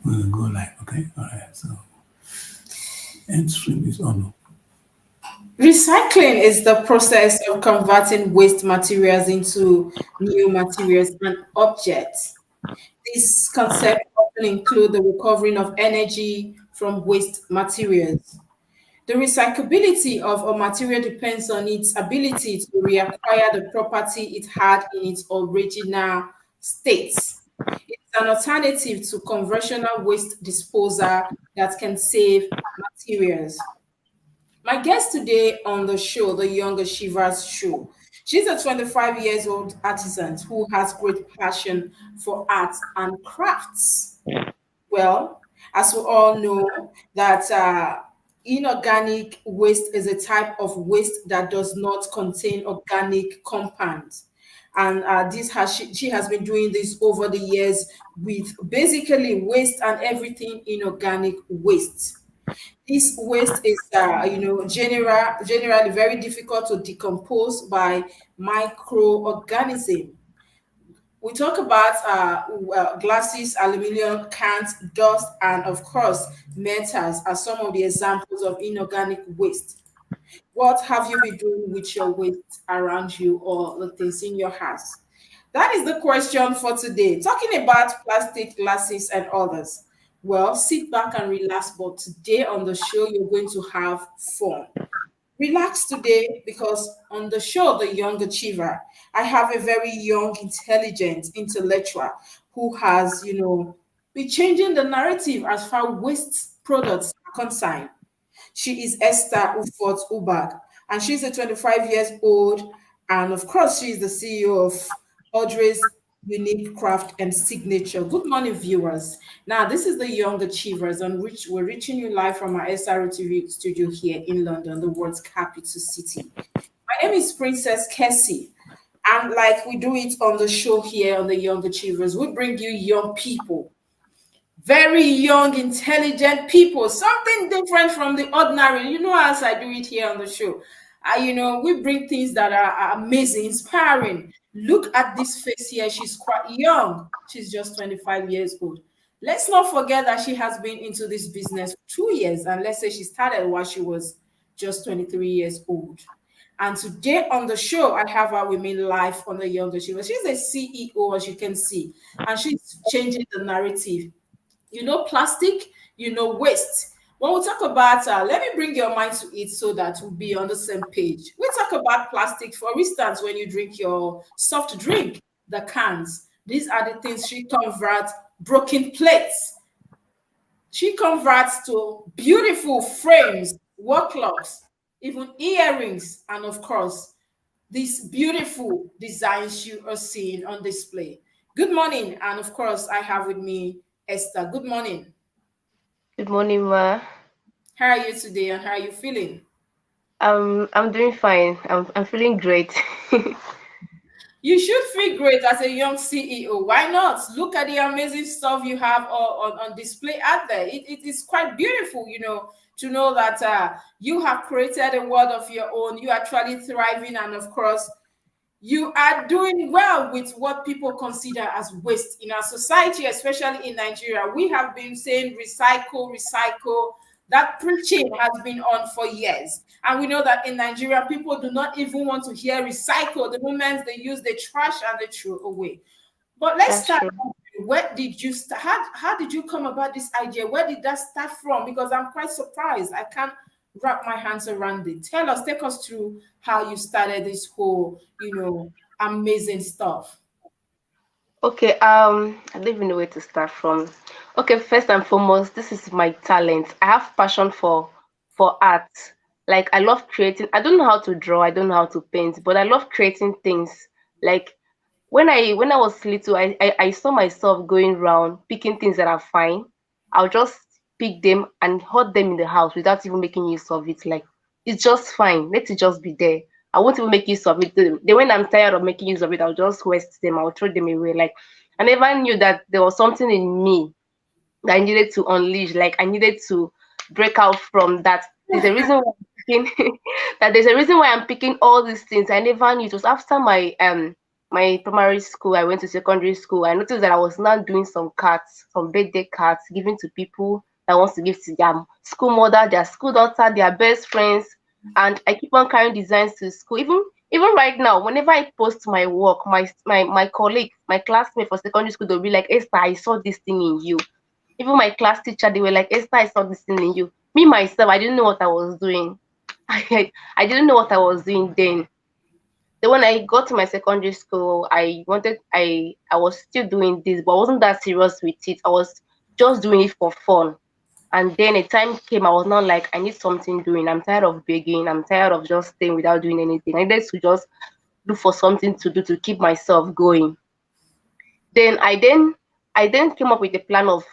We'll go live, okay? All right. So, end stream is on. Recycling is the process of converting waste materials into new materials and objects. These concepts often include the recovering of energy from waste materials. The recyclability of a material depends on its ability to reacquire the property it had in its original state. It's an alternative to conventional waste disposal that can save materials. My guest today on the show, the Younger Shivers Show, she's a 25 years old artisan who has great passion for art and crafts. Well, as we all know, that inorganic waste is a type of waste that does not contain organic compounds. And she has been doing this over the years with basically waste and everything inorganic waste. This waste is, generally very difficult to decompose by microorganisms. We talk about glasses, aluminum, cans, dust, and of course, metals are some of the examples of inorganic waste. What have you been doing with your waste around you or the things in your house? That is the question for today. Talking about plastic, glasses, and others. Well, sit back and relax, but today on the show, you're going to have fun. Relax today because on the show, The Young Achiever, I have a very young, intelligent intellectual who has, been changing the narrative as far waste products are concerned. She is Esther Ufot Ubag, and she's a 25 years old. And of course, she's the CEO of Audrey's Unique Craft and Signature. Good morning, viewers. Now, this is the Young Achievers, on which we're reaching you live from our SRTV studio here in London, the world's capital city. My name is Princess Kessy. And like we do it on the show here on the Young Achievers, we bring you young people, very young, intelligent people, something different from the ordinary. You know, as I do it here on the show, we bring things that are amazing, inspiring. Look at this face here. She's quite young. She's just 25 years old. Let's not forget that she has been into this business for 2 years, and let's say she started while she was just 23 years old. And today on the show, I have her with me live on the Younger Shiva. She's a CEO, as you can see, and she's changing the narrative. Plastic, waste. When we talk about, let me bring your mind to it so that we'll be on the same page. We talk about plastic, for instance, when you drink your soft drink, the cans. These are the things she converts broken plates. She converts to beautiful frames, wall clocks, even earrings, and of course, these beautiful designs you are seeing on display. Good morning, and of course, I have with me Esther. Good morning. Good morning, Ma. How are you today and how are you feeling? I'm doing fine. I'm feeling great. You should feel great as a young CEO. Why not? Look at the amazing stuff you have on display out there. It is quite beautiful, to know that you have created a world of your own. You are actually thriving, and of course, you are doing well with what people consider as waste in our society, especially in Nigeria. We have been saying recycle, recycle. That preaching has been on for years. And we know that in Nigeria, people do not even want to hear recycle. The moment they use the trash and they throw away. But let's That's start. true. Where did you start? How did you come about this idea? Where did that start from? Because I'm quite surprised. I can't wrap my hands around it. Take us through how you started this whole, amazing stuff. Okay, I don't even know where to start from. Okay, first and foremost, this is my talent. I have passion for art. Like I love creating. I don't know how to draw, I don't know how to paint, but I love creating things. Like when I was little, I saw myself going around picking things that are fine. I'll just pick them and hold them in the house without even making use of it. Like it's just fine. Let it just be there. I won't even make use of it. Then when I'm tired of making use of it, I'll just waste them. I'll throw them away. Like I never knew that there was something in me that I needed to unleash. Like I needed to break out from that. There's a reason why I'm picking that there's a reason why I'm picking all these things. I never knew it was after my my primary school, I went to secondary school, I noticed that I was now doing some cards, some birthday cards, giving to people that wants to give to their school mother, their school daughter, their best friends, and I keep on carrying designs to school. Even right now, whenever I post my work, my colleague, my classmate for secondary school, they'll be like, Esther, I saw this thing in you. Even my class teacher, they were like, Esther, I saw this thing in you. Me myself, I didn't know what I was doing. I didn't know what I was doing then. Then when I got to my secondary school, I was still doing this, but I wasn't that serious with it. I was just doing it for fun. And then a time came, I was not like, I need something doing. I'm tired of begging. I'm tired of just staying without doing anything. I needed to just look for something to do to keep myself going. Then I then came up with a plan of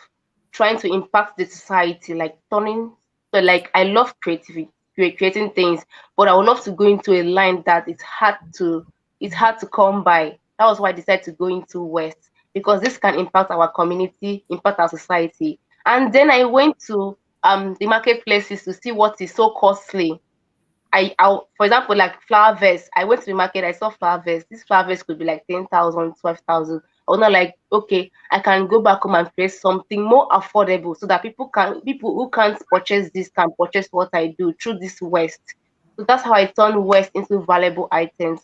trying to impact the society, like turning so like I love creativity, creating things, but I would love to go into a line that it's hard to come by. That was why I decided to go into West, because this can impact our community, impact our society. And then I went to the marketplaces to see what is so costly. For example, like flower vest. I went to the market, I saw flower vest. This flower vest could be like 10,000, 12,000. I was not like, okay, I can go back home and create something more affordable so that people who can't purchase this can purchase what I do through this waste. So that's how I turn waste into valuable items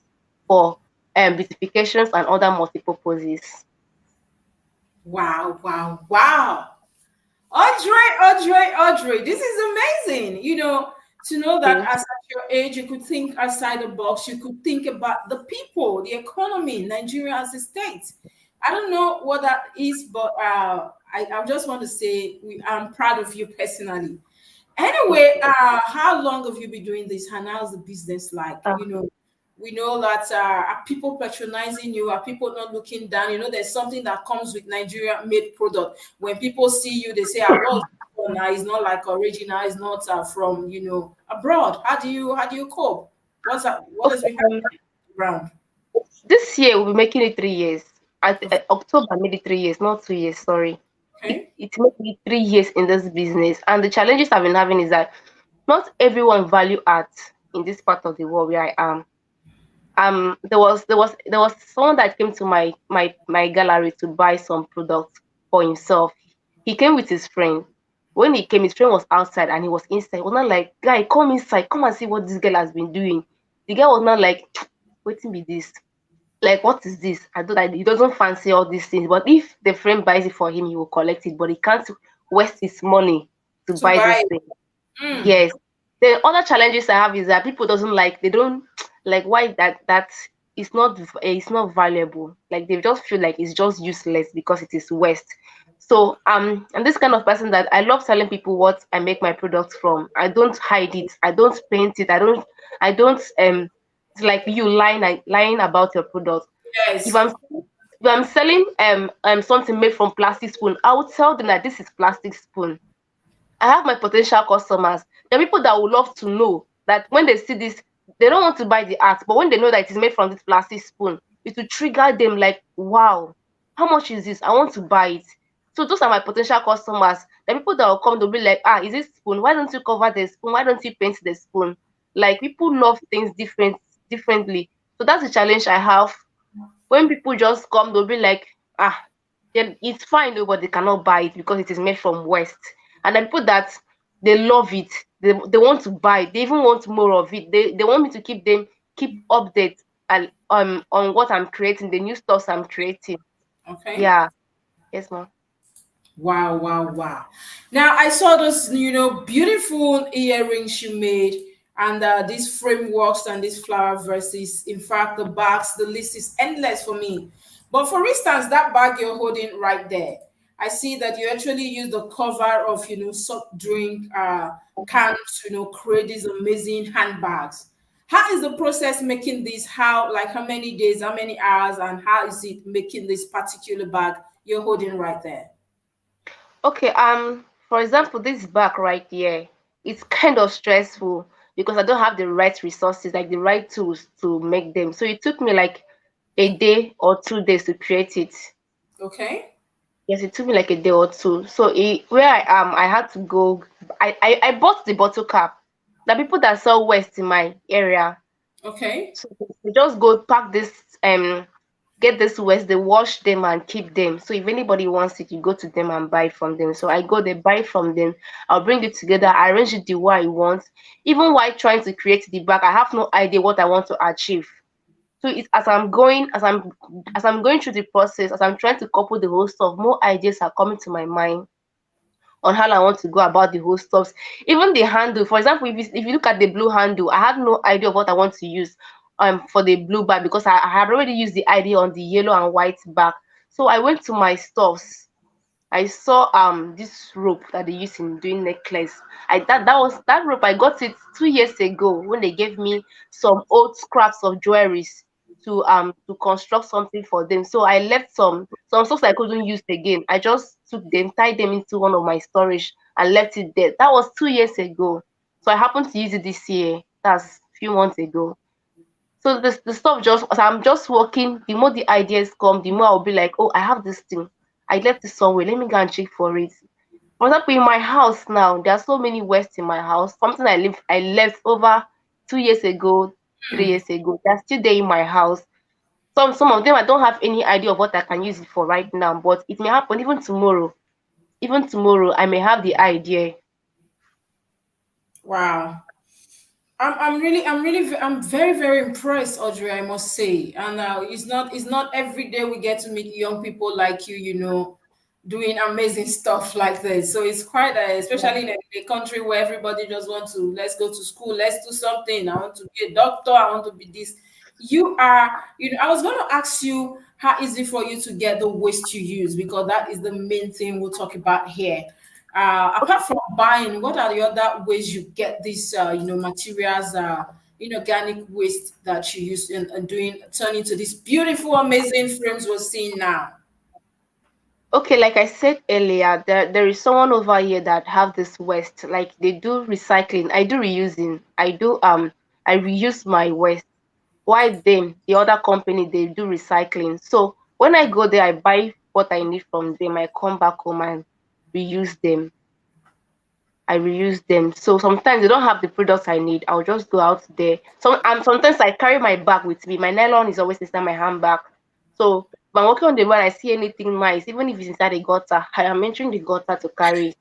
for beautifications and other multi-purposes. Wow, wow, wow. Audrey, this is amazing. To know that Okay. as at your age, you could think outside the box. You could think about the people, the economy, Nigeria as a state. I don't know what that is, but I just want to say I'm proud of you personally. Anyway, how long have you been doing this? And how's the business like? We know that are people patronizing you? Are people not looking down? There's something that comes with Nigeria made product. When people see you, they say, well, now it's not like original, it's not from abroad. How do you cope? What Okay. has been happening around? This year we'll be making it 3 years. October I made it 3 years, not 2 years. Sorry. It Okay. it made me 3 years in this business, and the challenges I've been having is that not everyone value art in this part of the world where I am. There was someone that came to my gallery to buy some products for himself. He came with his friend. When he came, his friend was outside and he was inside. He was not like, guy, come inside, come and see what this girl has been doing. The girl was not like, waiting be this. Like, what is this? I don't like, he doesn't fancy all these things. But if the friend buys it for him, he will collect it. But he can't waste his money to To buy this buy. thing. Mm, Yes. The other challenges I have is that people doesn't like, they don't like why that it's not valuable. Like they just feel like it's just useless because it is waste. So I'm this kind of person that I love telling people what I make my products from. I don't hide it. I don't paint it. I don't it's like you lying about your product. If yes. I'm selling something made from plastic spoon, I would tell them that this is plastic spoon. I have my potential customers. There are people that would love to know that when they see this, they don't want to buy the art, but when they know that it is made from this plastic spoon, it will trigger them like, wow, how much is this? I want to buy it. So those are my potential customers. The people that will come, they'll be like, is this spoon? Why don't you cover the spoon? Why don't you paint the spoon? Like people love things differently. So that's the challenge I have. When people just come, they'll be like, ah, then it's fine, though, but they cannot buy it because it is made from waste. And then people that they love it, they want to buy it, they even want more of it. They want me to keep update and on what I'm creating, the new stuff I'm creating. Okay. Yeah, yes, ma'am. Wow, wow, wow. Now I saw those, beautiful earrings you made, and these frameworks and these flower verses. In fact, the bags, the list is endless for me. But for instance, that bag you're holding right there, I see that you actually use the cover of, soft drink cans, create these amazing handbags. How is the process making this? How many days, how many hours, and how is it making this particular bag you're holding right there? Okay, for example, this back right here, it's kind of stressful because I don't have the right resources, like the right tools to make them. So it took me like a day or 2 days to create it. Okay. Yes, it took me like a day or two. So where I am, I had to go. I bought the bottle cap. The people that sell West in my area, Okay. so they just go pack this. get this waste, they wash them and keep them. So if anybody wants it, you go to them and buy it from them. So I go there, buy it from them. I'll bring it together, arrange it the way I want. Even while trying to create the bag, I have no idea what I want to achieve. So it's as I'm going through the process, as I'm trying to couple the whole stuff, more ideas are coming to my mind on how I want to go about the whole stuff. Even the handle, for example, if you look at the blue handle, I had no idea of what I want to use for the blue bag, because I had already used the idea on the yellow and white bag. So I went to my stores. I saw this rope that they use in doing necklace. That rope, I got it 2 years ago when they gave me some old scraps of jewelries to construct something for them. So I left some stuff I couldn't use again. I just took them, tied them into one of my storage and left it there. That was 2 years ago. So I happened to use it this year. That's a few months ago. So the stuff, just as I'm just working, the more the ideas come, the more I'll be like, oh, I have this thing. I left it somewhere. Let me go and check for it. For example, in my house now, there are so many wastes in my house. Something I left over 2 years ago, 3 years ago. They're still there in my house. Some of them I don't have any idea of what I can use it for right now, but it may happen even tomorrow. Even tomorrow, I may have the idea. Wow. I'm very, very impressed, Audrey, I must say. And it's not every day we get to meet young people like you, doing amazing stuff like this. So it's quite, especially in a country where everybody just wants to, let's go to school, let's do something. I want to be a doctor, I want to be this. I was going to ask you how easy for you to get the waste you use, because that is the main thing we'll talk about here. Apart from buying, what are the other ways you get these, materials, inorganic waste that you use in doing, turn into these beautiful, amazing frames we're seeing now? Okay, like I said earlier, there is someone over here that have this waste. Like they do recycling. I do reusing. I reuse my waste. Why them, the other company, they do recycling. So when I go there, I buy what I need from them. I come back home and reuse them. I reuse them. So sometimes they don't have the products I need. I'll just go out there. Sometimes I carry my bag with me. My nylon is always inside my handbag. So if I'm walking on the road, I see anything nice, even if it's inside the gutter, I am entering the gutter to carry it.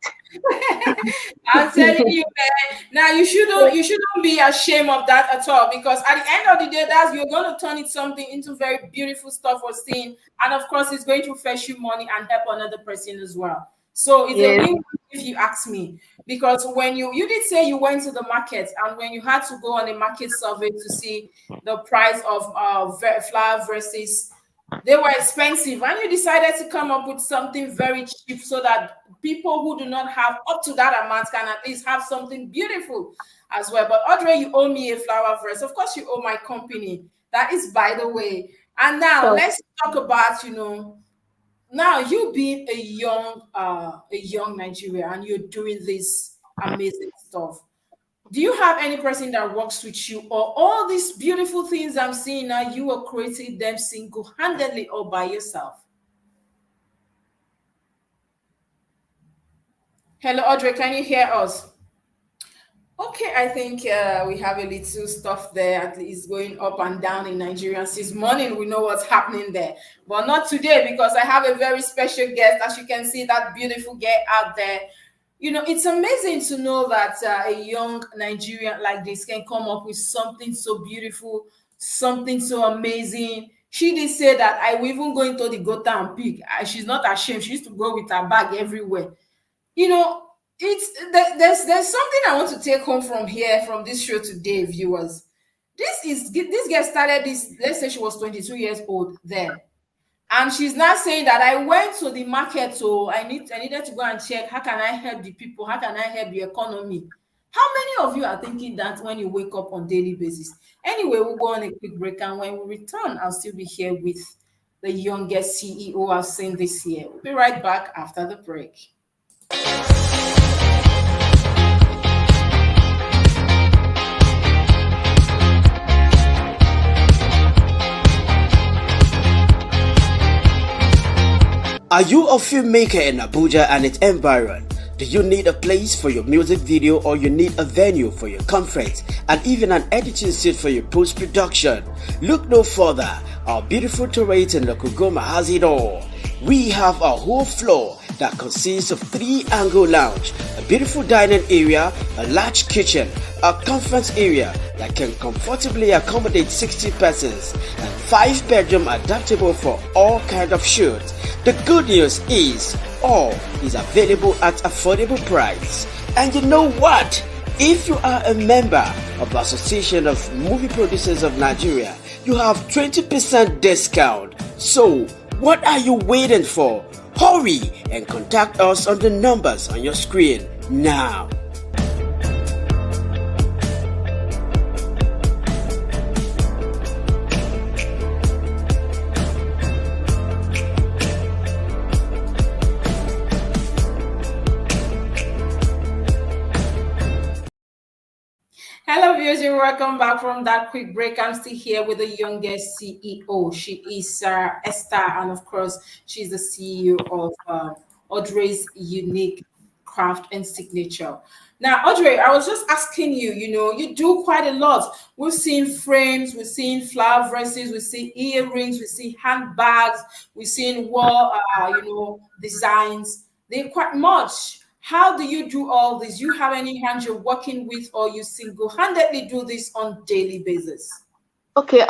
I'm telling you, man. Now you shouldn't be ashamed of that at all, because at the end of the day, that's you're going to turn it something into very beautiful stuff for seeing, and of course, it's going to fetch you money and help another person as well. So it's a Yes. win if you ask me, because when you did say you went to the market, and when you had to go on a market survey to see the price of flour versus, they were expensive, and you decided to come up with something very cheap so that people who do not have up to that amount can at least have something beautiful as well. But Audrey, you owe me a flower verse. Of course, you owe my company. That is by the way. And now So let's talk about, now you being a young Nigerian, and you're doing this amazing stuff. Do you have any person that works with you, or all these beautiful things I'm seeing now, you are creating them single-handedly or by yourself? Hello, Audrey, can you hear us? Okay, I think we have a little stuff there. At least going up and down in Nigeria since morning. We know what's happening there, but not today, because I have a very special guest. As you can see, that beautiful girl out there. It's amazing to know that a young Nigerian like this can come up with something so beautiful, something so amazing. She did say that I will even go into the gutter and pick. She's not ashamed. She used to go with her bag everywhere. you know there's something I want to take home from here, from this show today, viewers. This girl started this, let's say she was 22 years old then, and she's now saying that I went to the market, so I needed to go and check, how can I help the people, how can I help the economy. How many of you are thinking that when you wake up on daily basis? Anyway, we'll go on a quick break, and when we return, I'll still be here with the youngest CEO I've seen this year. We'll be right back after the break. Are you a filmmaker in Abuja and its environ? Do you need a place for your music video, or you need a venue for your conference, and even an editing suite for your post-production? Look no further. Our beautiful turret in Lokugoma has it all. We have a whole floor that consists of 3-angle lounge, a beautiful dining area, a large kitchen, a conference area that can comfortably accommodate 60 persons, and 5-bedroom adaptable for all kind of shoots. The good news is all is available at affordable price. And you know what? If you are a member of the Association of Movie Producers of Nigeria, you have 20% discount. So, what are you waiting for? Hurry and contact us on the numbers on your screen now. Hello, viewers, and welcome back from that quick break. I'm still here with the youngest CEO. She is Esther, and of course, she's the CEO of Audrey's Unique Craft and Signature. Now, Audrey, I was just asking you, you do quite a lot. We've seen frames, we've seen flower vases, we've seen earrings, we've seen handbags, we've seen wall, designs. They're quite much. How do you do all this? You have any hands you're working with, or you single-handedly do this on daily basis? Okay,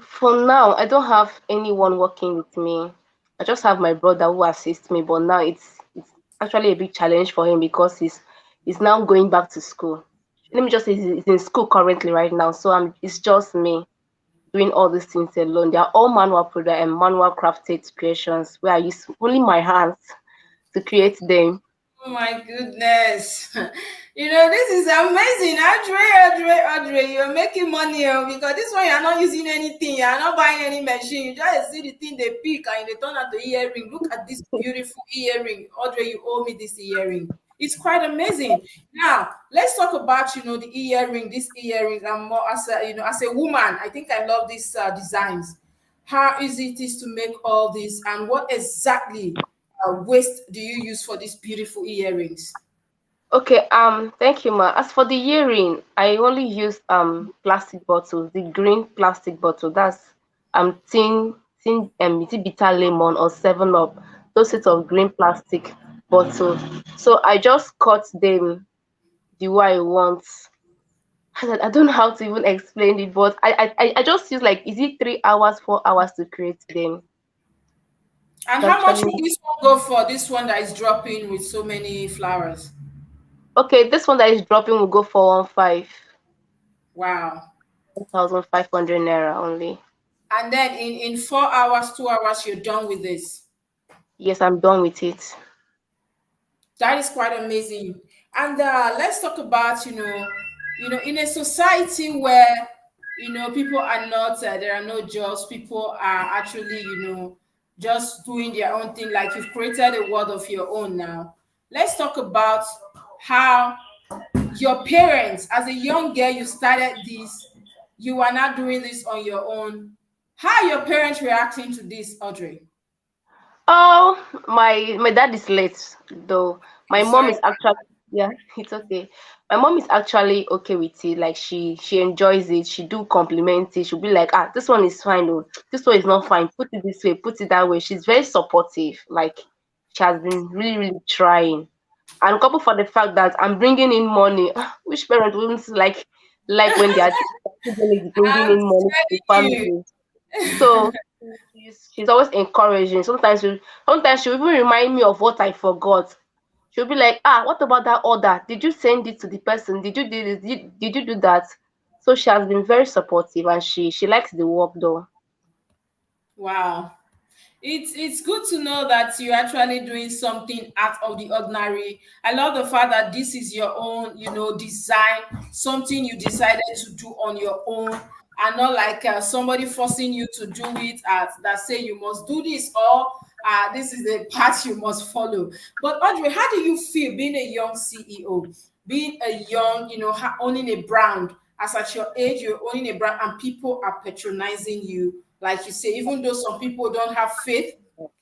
for now, I don't have anyone working with me. I just have my brother who assists me, but now it's actually a big challenge for him because he's now going back to school. Let me just say he's in school currently right now, so it's just me doing all these things alone. They are all manual product and manual crafted creations where I use only my hands to create them. Oh my goodness. This is amazing. Audrey, you're making money because this one you're not using anything, you're not buying any machine. You just see the thing they pick and they turn out the earring. Look at this beautiful earring. Audrey, you owe me this earring. It's quite amazing. Now, let's talk about the earring, this earring. I'm more as a woman, I think I love these designs. How easy it is to make all this, and what exactly waste do you use for these beautiful earrings? Okay, thank you, ma. As for the earring, I only use plastic bottles, the green plastic bottle. That's is it bitter lemon or 7 Up, those sorts of green plastic bottles. So I just cut them the way I want. I don't know how to even explain it, but I just use like, is it 3 hours, 4 hours to create them? And So how much actually, would this one go for? This one that is dropping with so many flowers. okay, this one that is dropping will go for Wow. 1,500 naira only. And then in 4 hours, 2 hours, you're done with this. Yes, I'm done with it. That is quite amazing. And let's talk about in a society where people are not there are no jobs, people are actually just doing their own thing. Like, you've created a world of your own now. Let's talk about how your parents, as a young girl, you started this. You are not doing this on your own. How are your parents reacting to this, Audrey? Oh, my dad is late though. My mom Sorry. is actually, yeah, it's okay. My mom is actually okay with it. Like, she enjoys it. She do compliment it. She'll be like, ah, this one is fine. Oh, this one is not fine. Put it this way. Put it that way. She's very supportive. Like, she has been really really trying. And couple for the fact that I'm bringing in money. Which parent wouldn't like when their children is bringing I'm in money to the telling you. family? So she's always encouraging. Sometimes she'll even remind me of what I forgot. She'll be like, ah, what about that order? Did you send it to the person? Did you do this? Did you do that? So she has been very supportive, and she likes the work though. Wow. It's good to know that you're actually doing something out of the ordinary. I love the fact that this is your own, design, something you decided to do on your own, and not like somebody forcing you to do it that say you must do this, or this is the path you must follow. But Audrey, how do you feel being a young CEO, being a young, owning a brand? As at your age, you're owning a brand and people are patronizing you. Like you say, even though some people don't have faith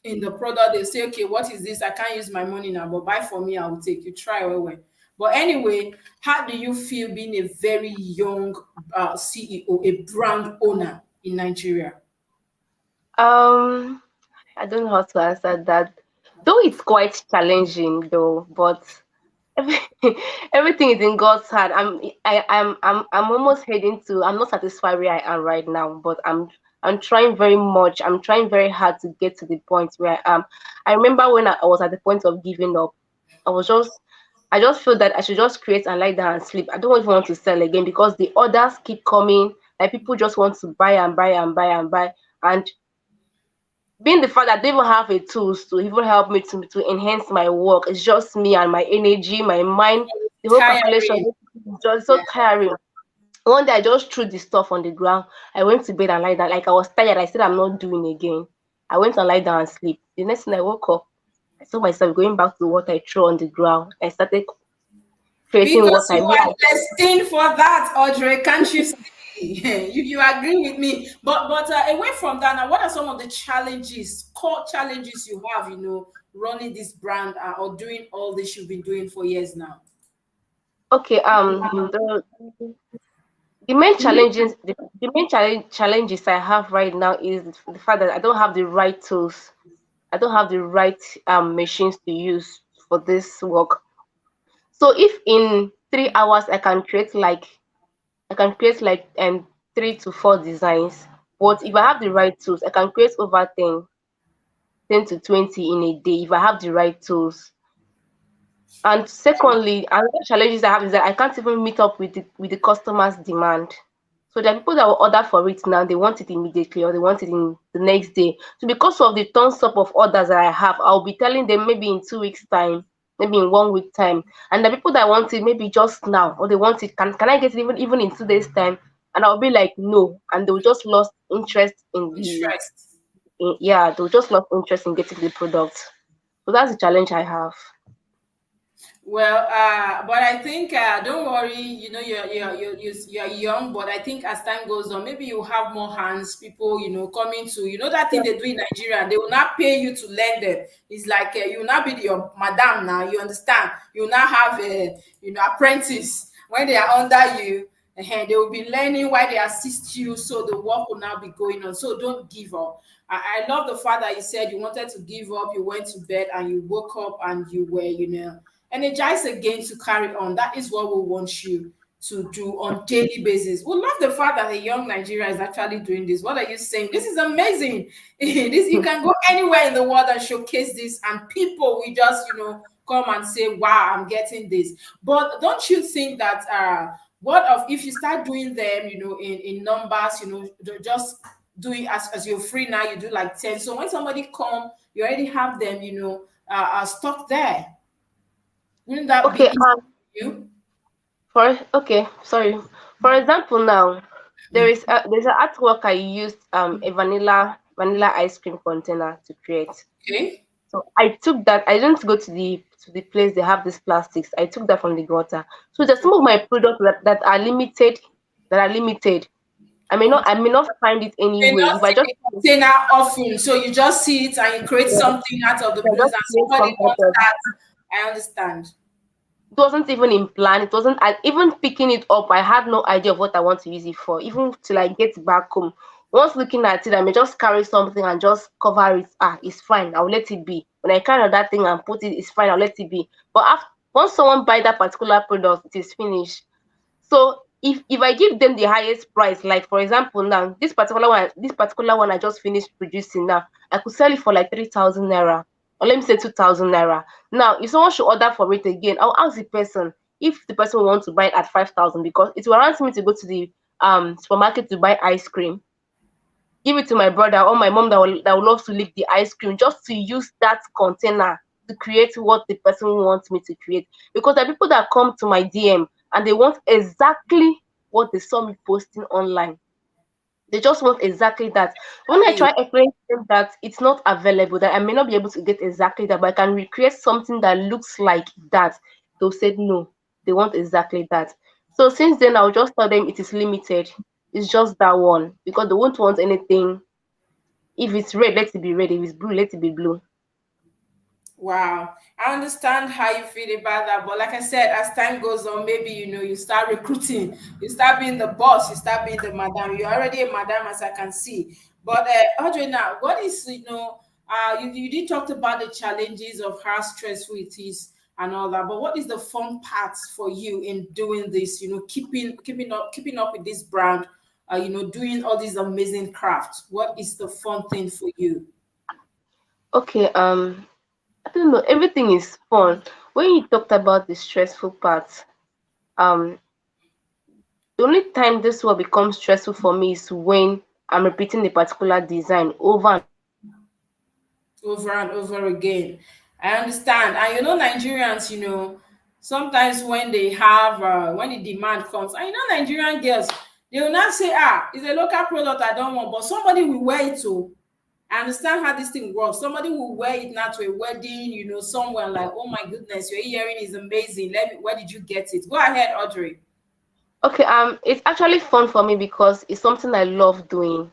in the product, they say, okay, what is this? I can't use my money now, but buy for me, I will take you. Try well. But anyway, how do you feel being a very young CEO, a brand owner in Nigeria? Um, I don't know how to answer that. Though it's quite challenging though, but every, everything is in God's hand. I'm almost heading to. I'm not satisfied where I am right now, but I'm trying very much. I'm trying very hard to get to the point where I am. I remember when I was at the point of giving up. I was just I just feel that I should just create and lie down and sleep. I don't even want to sell again because the orders keep coming. Like people just want to buy and buy and buy and buy. And being the fact that they even have a tools to even help me to enhance my work, it's just me and my energy, my mind, the whole calculation Tiring. is just so Yeah. tiring. One day I just threw the stuff on the ground. I went to bed and lie down. Like I was tired. I said I'm not doing again. I went and lie down and sleep. The next thing I woke up, I saw myself going back to what I threw on the ground. I started creating what Because I you knew. are destined for that, Audrey. Can't you see? You agree with me? But away from that, now what are some of the challenges, core challenges you have? Running this brand or doing all this you've been doing for years now. Okay, the main challenges the main challenges I have right now is the fact that I don't have the right tools. I don't have the right machines to use for this work. So if in 3 hours I can create like 3 to 4 designs, but if I have the right tools, I can create over 10 to 20 in a day if I have the right tools. And secondly, another challenges I have is that I can't even meet up with the customer's demand. So there are people that will order for it now, they want it immediately or they want it in the next day. So because of the tons up of orders that I have, I'll be telling them maybe in 2 weeks' time, maybe in 1 week time. And the people that want it maybe just now or they want it, can I get it even in 2 days' time? And I'll be like no. And they'll just lost interest Interest. yeah, they'll just lost interest in getting the product. So that's the challenge I have. Well, but I think don't worry. You're young, but I think as time goes on, maybe you have more hands. People, coming to that thing they do in Nigeria. They will not pay you to learn them. It's like you will not be your madam now. You understand? You will not have a apprentice when they are under you. They will be learning while they assist you, so the work will now be going on. So don't give up. I love the fact that you said you wanted to give up. You went to bed and you woke up and you were, energize again to carry on. That is what we want you to do on daily basis. We love the fact that a young Nigeria is actually doing this. What are you saying? This is amazing. This you can go anywhere in the world and showcase this, and people will just come and say, "Wow, I'm getting this." But don't you think that what of if you start doing them, in numbers, just do it as you're free now. You do like 10. So when somebody come, you already have them, stock there. Wouldn't that be Okay, easy for you? sorry. For example, now there's an artwork I used a vanilla ice cream container to create. Okay. So I took that. I didn't go to the place they have these plastics. I took that from the gutter. So there's some of my products that are limited. That are limited. I may not find it May anyway. not If I see just the container often, so you just see it and you create something out of the I blues, just and create somebody some wants sort of that. I understand. it wasn't even in plan. It wasn't I even picking it up. I had no idea of what I want to use it for. Even till I get back home. Once looking at it, I may just carry something and just cover it. It's fine. I'll let it be. When I carry that thing and put it, it's fine. I'll let it be. But after once someone buy that particular product, it is finished. So if I give them the highest price, like for example now, this particular one I just finished producing now, I could sell it for like 3,000 naira. Or let me say 2,000 naira. Now, if someone should order for it again, I'll ask the person if the person wants to buy it at 5,000 because it warrants me to go to the supermarket to buy ice cream, give it to my brother or my mom that will love to lick the ice cream just to use that container to create what the person wants me to create. Because there are people that come to my DM and they want exactly what they saw me posting online. They just want exactly that. When I Exactly. try explaining to them that it's not available, that I may not be able to get exactly that, but I can recreate something that looks like that, they'll say no, they want exactly that. So since then, I'll just tell them it is limited. It's just that one because they won't want anything. If it's red, let it be red. If it's blue, let it be blue. Wow. I understand how you feel about that. But like I said, as time goes on, maybe you start recruiting, you start being the boss, you start being the madam. You're already a madam, as I can see. But Audrey, now, what is, you did talk about the challenges of how stressful it is and all that, but what is the fun part for you in doing this? Keeping up with this brand, doing all these amazing crafts. What is the fun thing for you? Okay, I don't know. Everything is fun. When you talked about the stressful part, um, the only time this will become stressful for me is when I'm repeating a particular design over and Over and over again. I understand. And Nigerians, sometimes when they have when the demand comes, and Nigerian girls, they will not say, it's a local product I don't want, but somebody will wear it too. I understand how this thing works. Somebody will wear it now to a wedding, somewhere like, oh my goodness, your earring is amazing. Where did you get it? Go ahead, Audrey. okay, it's actually fun for me because it's something I love doing.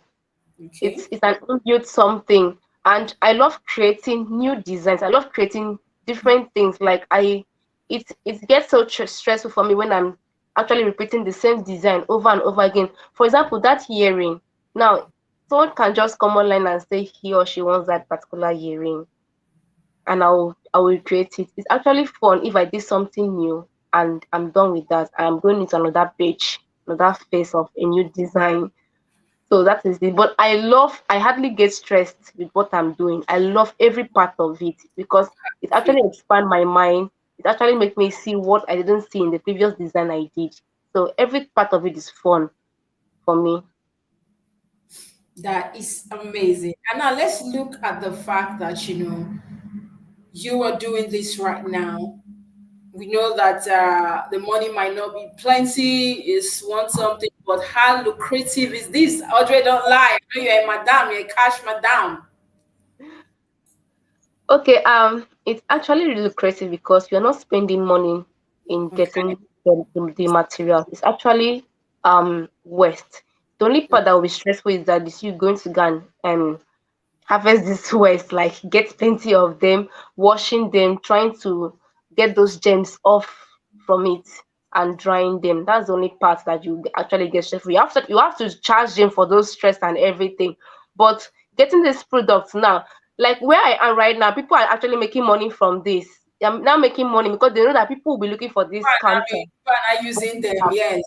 Okay. It's an inbuilt something, and I love creating new designs. I love creating different things. Like it gets so stressful for me when I'm actually repeating the same design over and over again. For example, that earring. Now, someone can just come online and say he or she wants that particular earring, and I will create it. It's actually fun if I did something new and I'm done with that. I'm going into another page, another phase of a new design. So that is it. But I hardly get stressed with what I'm doing. I love every part of it because it actually expand my mind. It actually make me see what I didn't see in the previous design I did. So every part of it is fun for me. That is amazing. And now let's look at the fact that you are doing this right now. We know that the money might not be plenty, is one something, but how lucrative is this? Audrey, don't lie. I know you're a madam, you're a cash madam. Okay, it's actually really lucrative because you're not spending money in Okay. getting the materials. It's actually waste. The only part that will be stressful is that is you going to go and harvest this waste, like get plenty of them, washing them, trying to get those gems off from it and drying them. That's the only part that you actually get stressful. You have to charge them for those stress and everything. But getting this product now, like where I am right now, people are actually making money from this. They're now making money because they know that people will be looking for this counter. People are not using them, yes.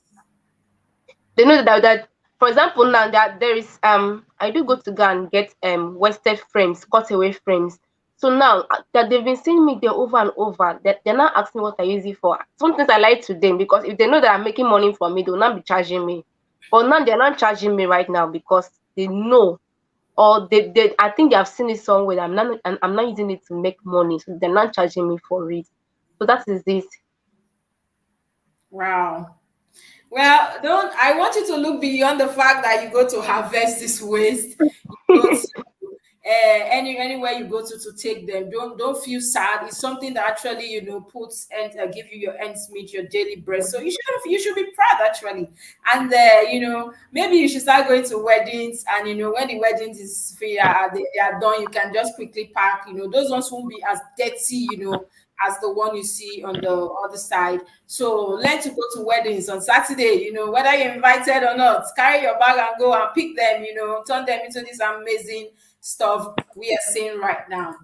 They know that for example now that there is I do go to go and get wasted frames, cutaway frames. So now that they've been seeing me there over and over, that they're not asking what I use it for. Sometimes I lie to them because if they know that I'm making money from me, they'll not be charging me. But now they're not charging me right now because they know, or they I think they have seen it somewhere that I'm not using it to make money, so they're not charging me for it. So that is it. Wow. Well, don't I want you to look beyond the fact that you go to harvest this waste. You go to anywhere you go to take them. Don't feel sad. It's something that actually puts and give you your ends meet, your daily bread. So you should be proud actually. And maybe you should start going to weddings, and when the weddings is free, they are done, you can just quickly pack. Those ones won't be as dirty, as the one you see on the other side. So learn to go to weddings on Saturday, whether you're invited or not. Carry your bag and go and pick them, turn them into this amazing stuff we are seeing right now.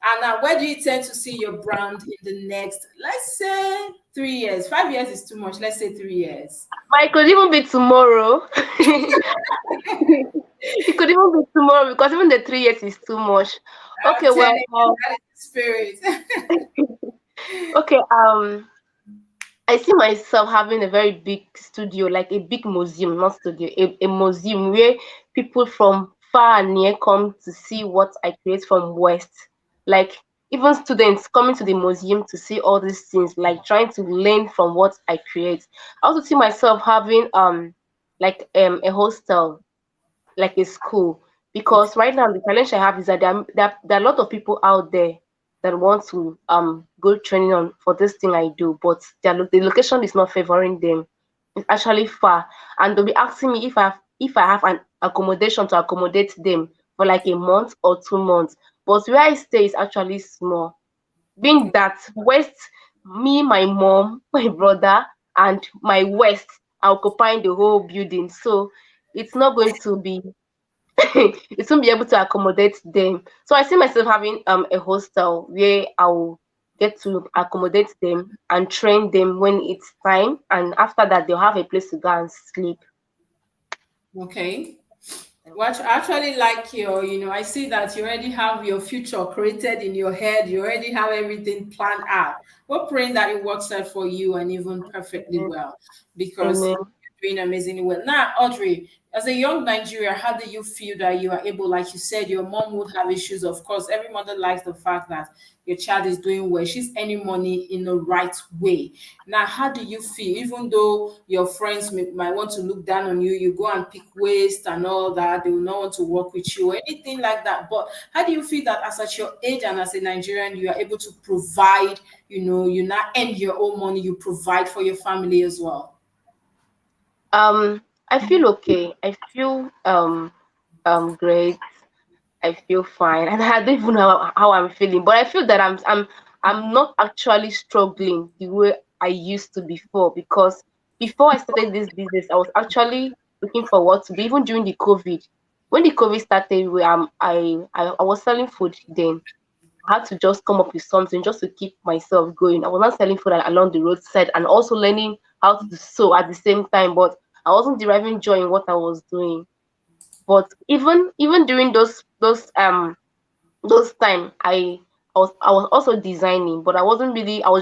And where do you tend to see your brand in the next, let's say, 3 years? 5 years is too much. Let's say 3 years. But it could even be tomorrow. It could even be tomorrow because even the 3 years is too much. I'm Okay, telling well, you, that is the spirit. okay, I see myself having a very big studio, like a big museum, not studio, a museum where people from far and near come to see what I create from West. Like even students coming to the museum to see all these things, like trying to learn from what I create. I also see myself having like a hostel, like a school, Okay. because right now the challenge I have is that there are a lot of people out there that want to go training on for this thing I do, but the location is not favoring them. It's actually far, and they'll be asking me if I have an accommodation to accommodate them for like a month or 2 months. But where I stay is actually small, being that West, me, my mom, my brother, and my West are occupying the whole building. So it's not going to be it won't be able to accommodate them. So I see myself having a hostel where I'll get to accommodate them and train them when it's time, and after that they'll have a place to go and sleep. Okay. What I actually like your, I see that you already have your future created in your head. You already have everything planned out. We're praying that it works out for you and even perfectly well because Amen. you're doing amazingly well. Now, Audrey, as a young Nigerian, how do you feel that you are able, like you said, your mom would have issues. Of course, every mother likes the fact that your child is doing well. She's earning money in the right way. Now, how do you feel? Even though your friends might want to look down on you, you go and pick waste and all that, they will not want to work with you or anything like that. But how do you feel that as at your age and as a Nigerian, you are able to provide, you not earn your own money, you provide for your family as well? I feel okay. I feel great. I feel fine, and I don't even know how I'm feeling. But I feel that I'm not actually struggling the way I used to before, because before I started this business, I was actually looking forward to, even during the COVID. When the COVID started, I was selling food then. I had to just come up with something just to keep myself going. I was not selling food along the roadside and also learning how to sew at the same time, but I wasn't deriving joy in what I was doing. But even during those time, I was also designing, but I was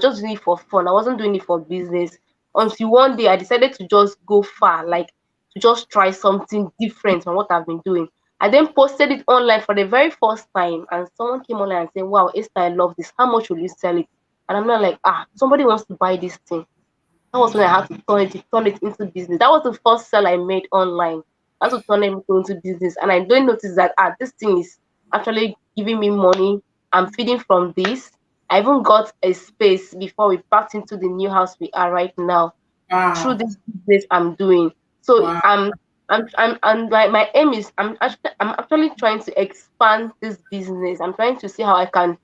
just doing it for fun. I wasn't doing it for business. Until one day I decided to just go far, like to just try something different from what I've been doing. I then posted it online for the very first time, and someone came online and said, "Wow, Esther, I love this. How much will you sell it?" And I'm not like, somebody wants to buy this thing. That was when I had to turn it into business. That was the first sell I made online. I had to turn everything into business. And I don't notice that this thing is actually giving me money. I'm feeding from this. I even got a space before we packed into the new house we are right now through Wow. this business I'm doing. So Wow. and my aim is I'm actually trying to expand this business. I'm trying to see how I can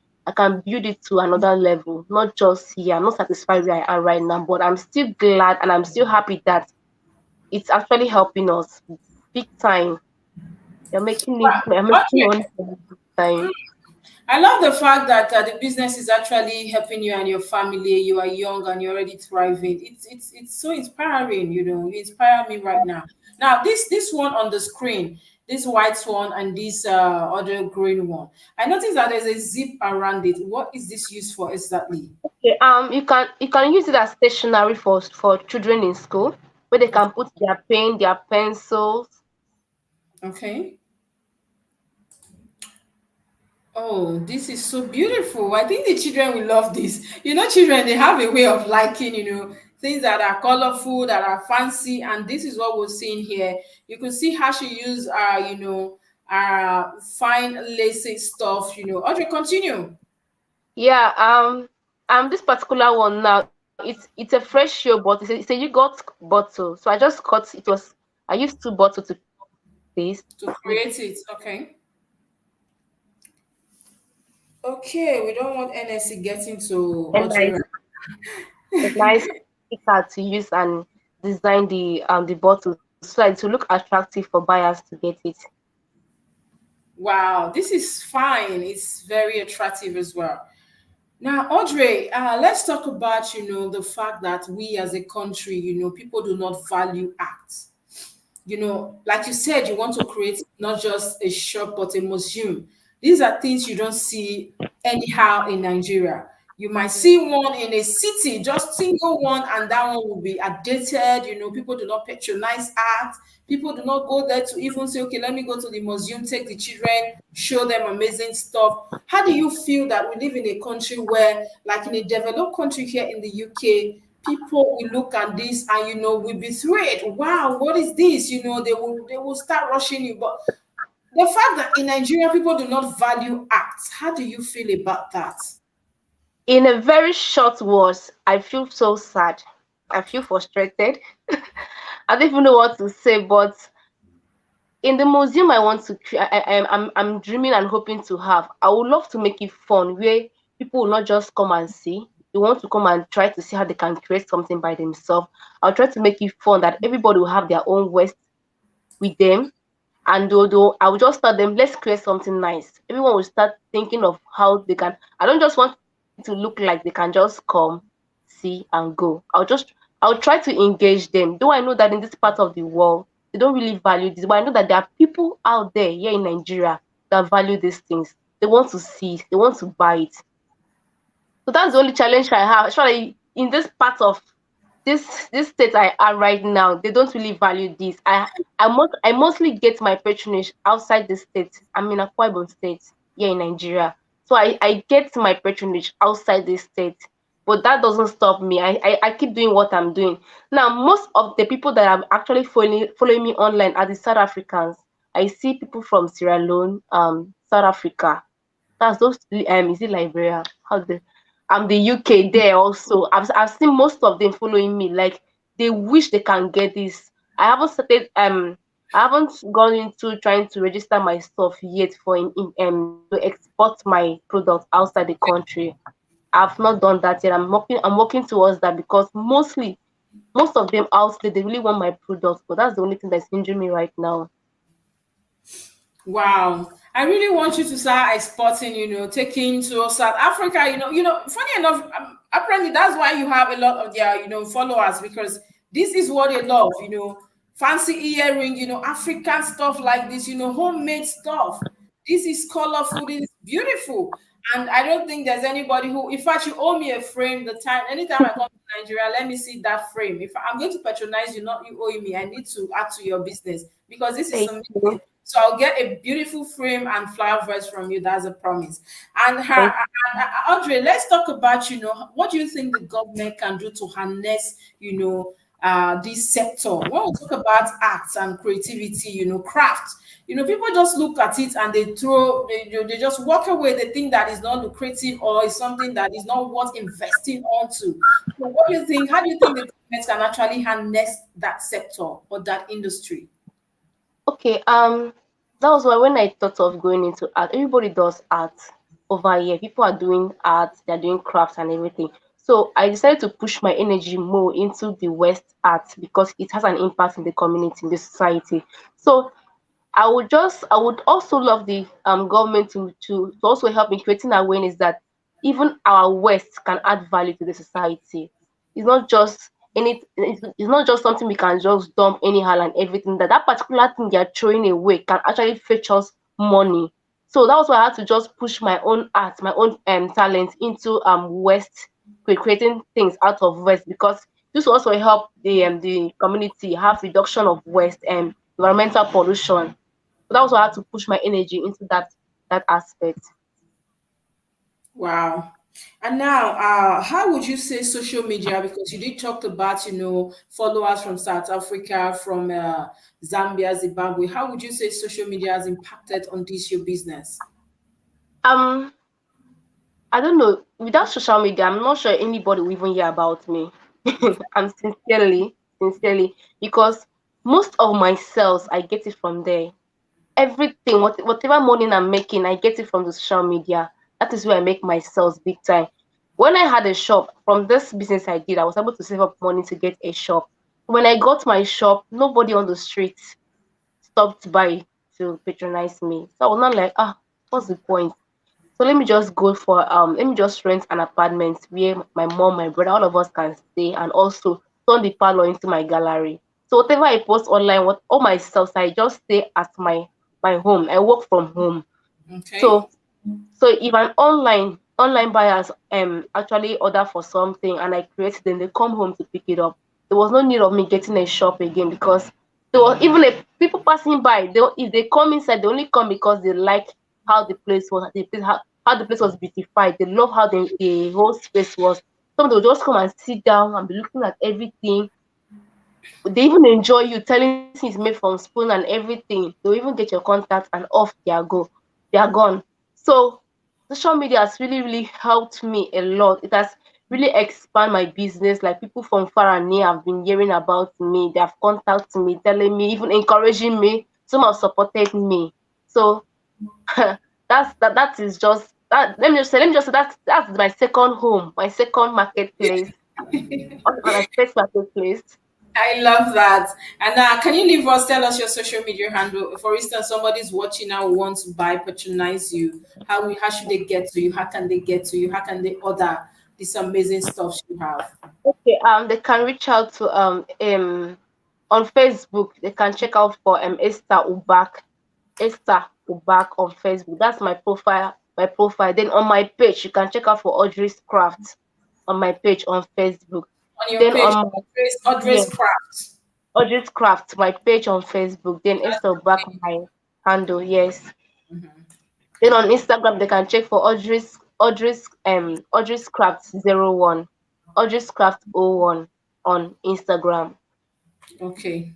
build it to another level, not just here. I'm not satisfied where I am right now, but I'm still glad and I'm still happy that it's actually helping us big time. You're making Okay. money for me big time. I love the fact that the business is actually helping you and your family. You are young and you're already thriving. It's so inspiring. You inspire me right now. Now this one on the screen, this white one and this other green one. I noticed that there's a zip around it. What is this used for exactly? Okay, you can use it as stationery for children in school, where they can put their pen, their pencils. Okay. Oh, this is so beautiful. I think the children will love this. Children, they have a way of liking, things that are colorful, that are fancy. And this is what we're seeing here. You can see how she used, fine lacy stuff, Audrey, continue. Yeah, this particular one now, it's a fresh show, but it's a yogurt bottle. So I just cut it was I used two bottles to this To create it. Okay. Okay, we don't want NSC getting to a Audrey. nice a nice sticker to use and design the bottle so that it will look attractive for buyers to get it. Wow, this is fine. It's very attractive as well. Now, Audrey, let's talk about, the fact that we as a country, people do not value art. Like you said, you want to create not just a shop, but a museum. These are things you don't see anyhow in Nigeria. You might see one in a city, just single one, and that one will be outdated. People do not patronize art. People do not go there to even say, okay, let me go to the museum, take the children, show them amazing stuff. How do you feel that we live in a country where, like in a developed country here in the UK, people will look at this and will be thrilled. Wow, what is this? They will start rushing you. But the fact that in Nigeria people do not value acts, how do you feel about that? In a very short words, I feel so sad. I feel frustrated. I don't even know what to say, but in the museum I want to create, I'm dreaming and hoping to have. I would love to make it fun where people will not just come and see. They want to come and try to see how they can create something by themselves. I'll try to make it fun that everybody will have their own waste with them. And though I will just tell them, let's create something nice. Everyone will start thinking of how they can. I don't just want it to look like they can just come, see, and go. I'll try to engage them. Though I know that in this part of the world, they don't really value this, but I know that there are people out there here in Nigeria that value these things. They want to see it, they want to buy it. So that's the only challenge I have. Actually, in this part of this state I are right now, they don't really value this. I mostly get my patronage outside the state. I'm in Akwa Ibom State here in Nigeria. So I get my patronage outside the state. But that doesn't stop me. I keep doing what I'm doing. Now, most of the people that are actually following me online are the South Africans. I see people from Sierra Leone, South Africa. That's those is it Liberia? How the the UK there also. I've seen most of them following me. Like they wish they can get this. I haven't started I haven't gone into trying to register my stuff yet for to export my product outside the country. I've not done that yet. I'm working towards that because most of them out there they really want my product, but that's the only thing that's hindering me right now. Wow. I really want you to start exporting, taking to South Africa, funny enough, apparently that's why you have a lot of their, followers because this is what they love, fancy earring, African stuff like this, homemade stuff. This is colorful, this is beautiful. And I don't think there's anybody who, in fact, you owe me a frame anytime I come to Nigeria, let me see that frame. If I'm going to patronize you, not you owing me, I need to add to your business because this is Thank something. you. So I'll get a beautiful frame and flower vase from you. That's a promise. And Thank Audrey, let's talk about, what do you think the government can do to harness, this sector? When we talk about arts and creativity, craft, people just look at it and they just walk away. They think that is not lucrative or is something that is not worth investing onto. So what do you think? How do you think the government can actually harness that sector or that industry? Okay, that was why when I thought of going into art, everybody does art over here. People are doing art, they're doing crafts and everything. So I decided to push my energy more into the West art because it has an impact in the community, in the society. So I would also love the government to also help in creating awareness that even our West can add value to the society. It's not just it's not just something we can just dump anyhow and everything. That particular thing they're throwing away can actually fetch us money. So that was why I had to just push my own art, my own talent into West, creating things out of West because this will also help the community have reduction of waste and environmental pollution. So that was why I had to push my energy into that aspect. Wow. And now, how would you say social media? Because you did talk about, followers from South Africa, from Zambia, Zimbabwe. How would you say social media has impacted on this your business? Um, I don't know. Without social media, I'm not sure anybody will even hear about me. I'm sincerely, because most of my sales I get it from there. Everything, whatever money I'm making, I get it from the social media. That is where I make my sales big time. When I had a shop from this business I did, I was able to save up money to get a shop. When I got my shop, nobody on the street stopped by to patronize me. So I was not like, what's the point? So let me just rent an apartment where my mom, my brother, all of us can stay and also turn the parlor into my gallery. So whatever I post online, what all my stuff, I just stay at my home. I work from home. Okay. So if an online buyers actually order for something and I create them, they come home to pick it up. There was no need of me getting a shop again because there was even if people passing by, if they come inside, they only come because they like how the place was, how the place was beautified. They love how the whole space was. Some will just come and sit down and be looking at everything. They even enjoy you telling things made from spoon and everything. They'll even get your contact and off they are gone. So social media has really helped me a lot. It has really expand my business. Like people from far and near have been hearing about me. They have contacted me, telling me, even encouraging me. Some have supported me. So that is just that. Let me just say that's my second home, my second marketplace, or my first marketplace. I love that. And can you leave us, tell us your social media handle? For instance, somebody's watching now wants to buy, patronize you. How should they get to you? How can they get to you? How can they order this amazing stuff you have? Okay, they can reach out to on Facebook. They can check out for Esther Ubak on Facebook. That's my profile. My profile. Then on my page, you can check out for Audrey's Craft on my page on Facebook. On your Then page, on my, Audrey's yeah, Craft. Audrey's Craft, my page on Facebook. Then That's Esther Ubak my handle. Yes. mhm. Then on Instagram, they can check for Audrey's Craft 01, Audrey's Craft 01 on Instagram. Okay.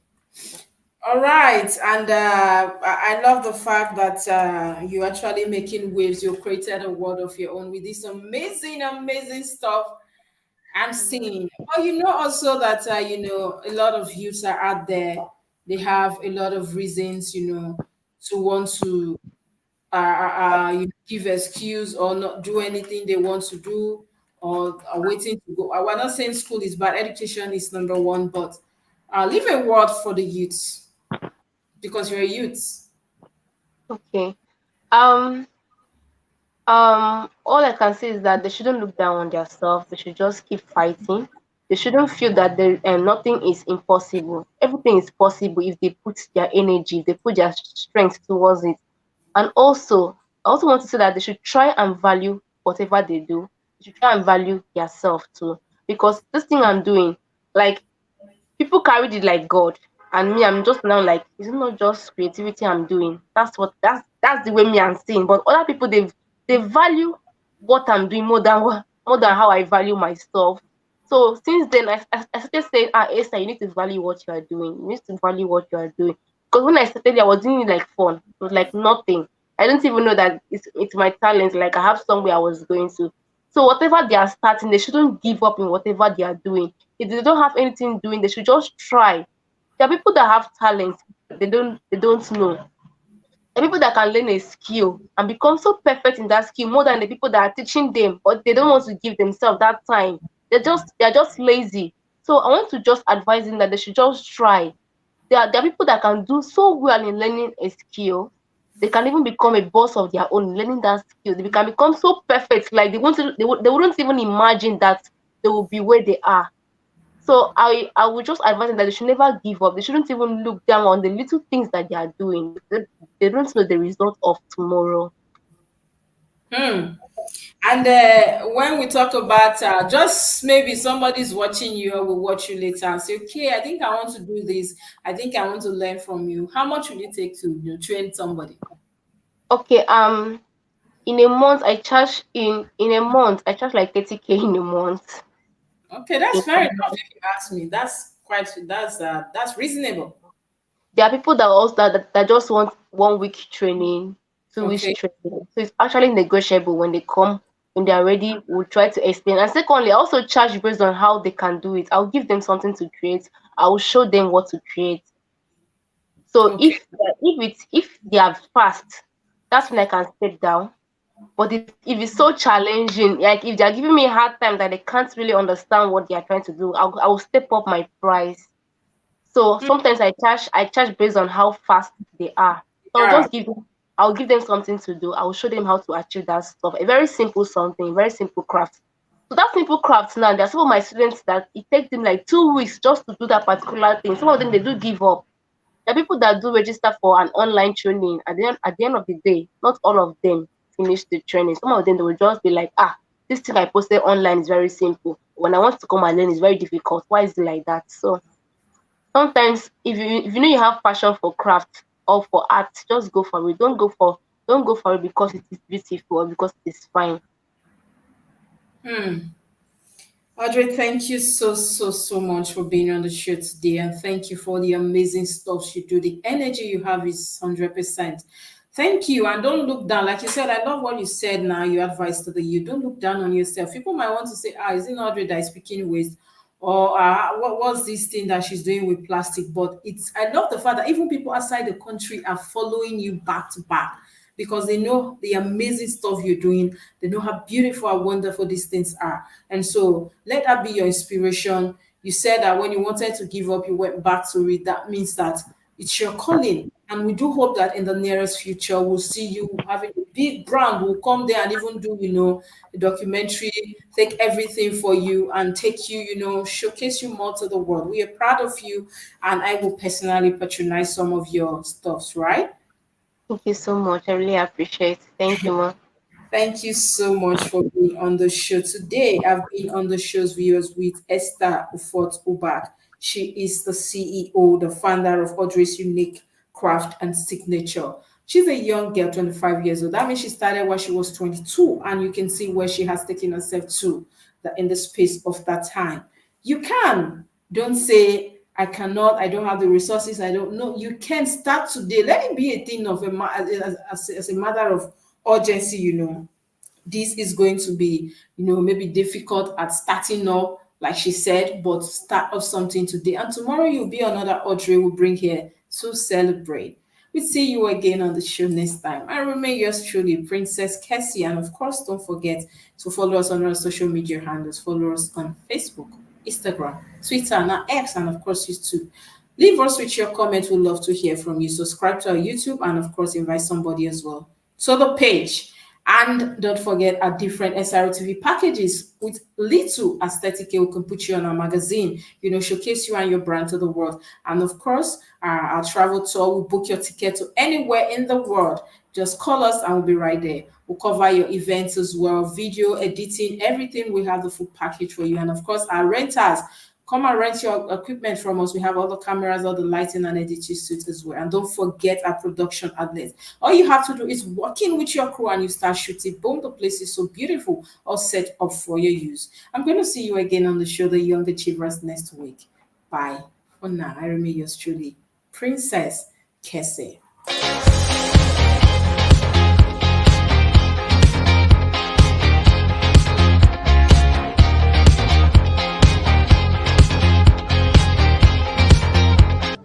All right, and I love the fact that you actually making waves. You created a world of your own with this amazing, amazing stuff I'm seeing. But you know also that a lot of youths are out there. They have a lot of reasons, to want to give excuse or not do anything they want to do, or are waiting to go. We're not saying school is bad. Education is number one, but leave a word for the youths because you're a youth. Okay. Um, all I can say is that they shouldn't look down on themselves. They should just keep fighting. They shouldn't feel that nothing is impossible. Everything is possible if they put their energy, they put their strength towards it. And also, I also want to say that they should try and value whatever they do. They should try and value yourself too. Because this thing I'm doing, like, people carried it like God. And me, I'm just now like, it's not just creativity I'm doing. That's the way me I'm seeing. But other people, they value what I'm doing more than how I value myself. So since then, I started saying, Esther, you need to value what you are doing. You need to value what you are doing. Because when I started, I was doing it like fun. It was like nothing. I don't even know that it's my talent. Like I have somewhere I was going to. So whatever they are starting, they shouldn't give up in whatever they are doing. If they don't have anything doing, they should just try. There are people that have talent, they don't know. The people that can learn a skill and become so perfect in that skill more than the people that are teaching them, but they don't want to give themselves that time. They're just lazy. So I want to just advise them that they should just try. There are people that can do so well in learning a skill. They can even become a boss of their own, learning that skill. They can become so perfect, like they wouldn't even imagine that they will be where they are. So I would just advise them that they should never give up. They shouldn't even look down on the little things that they are doing. They don't know the result of tomorrow. Hmm. And when we talk about just maybe somebody's watching you or will watch you later and say, okay, I think I want to do this. I think I want to learn from you. How much will it take to train somebody? Okay, in a month in a month I charge like 30K in a month. Okay, In that's a fair enough month. if you ask me. That's reasonable. There are people that just want 1 week training, 2 weeks Okay. training. So it's actually negotiable when they come. When they are ready, we'll try to explain. And secondly, I also charge based on how they can do it. I'll give them something to create. I will show them what to create. So Okay. if they are fast, that's when I can step down. But if it's so challenging, like if they're giving me a hard time that they can't really understand what they are trying to do, I will step up my price. So sometimes I charge based on how fast they are. So Yeah. I'll give them something to do. I'll show them how to achieve that stuff. A very simple something, very simple craft. So that simple craft now, there are some of my students that it takes them like 2 weeks just to do that particular thing. Some of them they do give up. There are people that do register for an online training. At the end of the day, not all of them finish the training. Some of them they will just be like, this thing I posted online is very simple. When I want to come and learn, it's very difficult. Why is it like that? So sometimes if you know you have passion for craft or for art, just go for it. Don't go for it because it is beautiful or because it is fine. Hmm. Audrey, thank you so, so, so much for being on the show today. And thank you for the amazing stuff you do. The energy you have is 100%. Thank you. And don't look down. Like you said, I love what you said now, your advice to the youth. Don't look down on yourself. People might want to say, is it Audrey that is speaking waste? Or what's this thing that she's doing with plastic? But I love the fact that even people outside the country are following you back to back because they know the amazing stuff you're doing. They know how beautiful and wonderful these things are. And so let that be your inspiration. You said that when you wanted to give up, you went back to it. That means that it's your calling. And we do hope that in the nearest future, we'll see you having a big brand. We'll come there and even do, a documentary, take everything for you and take you, showcase you more to the world. We are proud of you. And I will personally patronize some of your stuffs, right? Thank you so much. I really appreciate it. Thank you, Ma. Thank you so much for being on the show today. I've been on the show's viewers with Esther Ufot Ubak. She is the CEO, the founder of Audrey's Unique Craft and Signature. She's a young girl, 25 years old. That means she started when she was 22, and you can see where she has taken herself to in the space of that time. You can. Don't say, I cannot, I don't have the resources, I don't know. You can start today. Let it be a thing of as a matter of urgency. This is going to be maybe difficult at starting up, like she said, but start off something today, and tomorrow you'll be another Audrey will bring here to celebrate. We see you again on the show next time. I remain yours truly, Princess Kessy, and of course don't forget to follow us on our social media handles. Follow us on Facebook, Instagram, Twitter, and our X, and of course YouTube. Leave us with your comments. We'd love to hear from you. Subscribe to our YouTube, and of course invite somebody as well to the page. And don't forget our different SRTV packages with little aesthetic. We can put you on our magazine, showcase you and your brand to the world. And of course, our travel tour will book your ticket to anywhere in the world. Just call us and we'll be right there. We'll cover your events as well, video editing, everything. We have the full package for you. And of course, our renters. Come and rent your equipment from us. We have all the cameras, all the lighting, and editing suits as well. And don't forget our production outlets. All you have to do is walk in with your crew and you start shooting. Boom, the place is so beautiful, all set up for your use. I'm going to see you again on the show, The Young Achievers, next week. Bye. For now, I remain yours truly, Princess Kessy.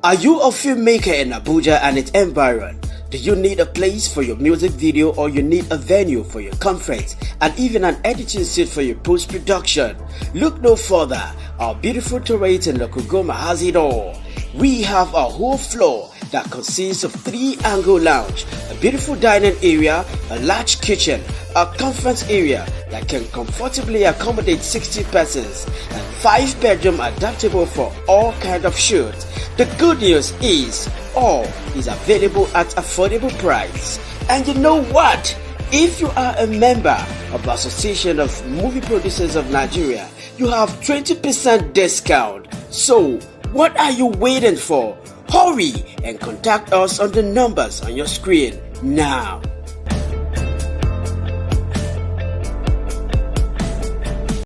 Are you a filmmaker in Abuja and its environ? Do you need a place for your music video, or you need a venue for your conference and even an editing suite for your post-production? Look no further. Our beautiful terrain in Lokogoma has it all. We have a whole floor that consists of 3-angle lounge, a beautiful dining area, a large kitchen, a conference area that can comfortably accommodate 60 persons, and 5-bedroom adaptable for all kind of shoots. The good news is all is available at affordable price. And you know what? If you are a member of the Association of Movie Producers of Nigeria, you have 20% discount. So what are you waiting for? Hurry and contact us on the numbers on your screen now.